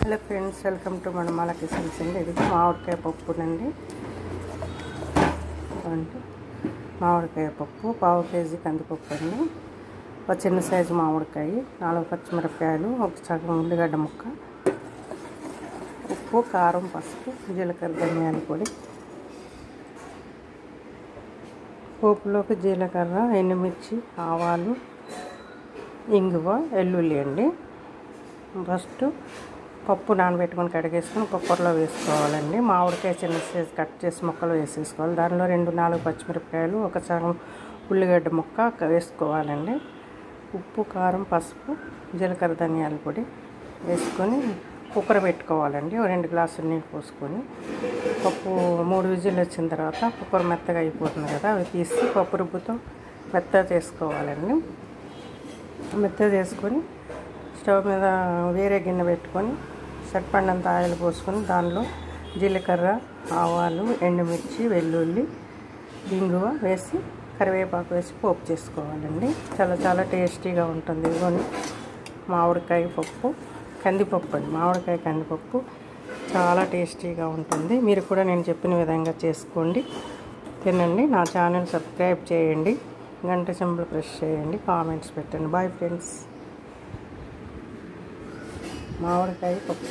Hello friends, welcome to Manamala kitchens అండి. ఇది మామిడికాయ పప్పునండి. అంటే మామిడికాయ పప్పు, పావు కేజీ కందిపప్పు అండి, ఒక చిన్న సైజు మామిడికాయ, 4 పచ్చిమిరపకాయలు, ఒక సగం ఉల్లిగడ్డ ముక్క, ఉప్పు, కారం, పసుపు, జీలకర్ర, ధనియాల పొడి. పోపులోకి జీలకర్ర, ఎండుమిర్చి, ఆవాలు, ఇంగువ, వెల్లుల్లి అండి. ఫస్ట్ పప్పు నానబెట్టుకొని కడిగేసుకొని కుక్కర్లో వేసుకోవాలండి. మామిడికాయ చిన్న సైజు కట్ చేసి ముక్కలు వేసేసుకోవాలి. దానిలో 4 పచ్చిమిరపకాయలు, ఒక సగం ఉల్లిగడ్డ ముక్క వేసుకోవాలండి. ఉప్పు, కారం, పసుపు, జీలకర్ర, ధనియాల పొడి వేసుకొని కుక్కర్ పెట్టుకోవాలండి. 2 గ్లాసులు నీళ్ళు పోసుకొని పప్పు 3 విజిల్ వచ్చిన తర్వాత కుక్కర్ మెత్తగా అయిపోతుంది కదా, అవి తీసి పప్పు రుబ్బుతో మెత్తగా చేసుకోవాలండి. మెత్తగా చేసుకొని స్టవ్ మీద వేరే గిన్నె పెట్టుకొని సరిపడినంత ఆయిల్ పోసుకొని దానిలో జీలకర్ర, ఆవాలు, ఎండుమిర్చి, వెల్లుల్లి, ఇంగువ వేసి కరివేపాకు వేసి పోపు చేసుకోవాలండి. చాలా టేస్టీగా ఉంటుంది. ఇదిగోండి మామిడికాయ పప్పు, కందిపప్పు అండి. మామిడికాయ కందిపప్పు చాలా టేస్టీగా ఉంటుంది. మీరు కూడా నేను చెప్పిన విధంగా చేసుకోండి, తినండి. నా ఛానల్ సబ్స్క్రైబ్ చేయండి, గంట సింబల్ ప్రెస్ చేయండి, కామెంట్స్ పెట్టండి. Bye friends. మామిడికాయ పప్పు.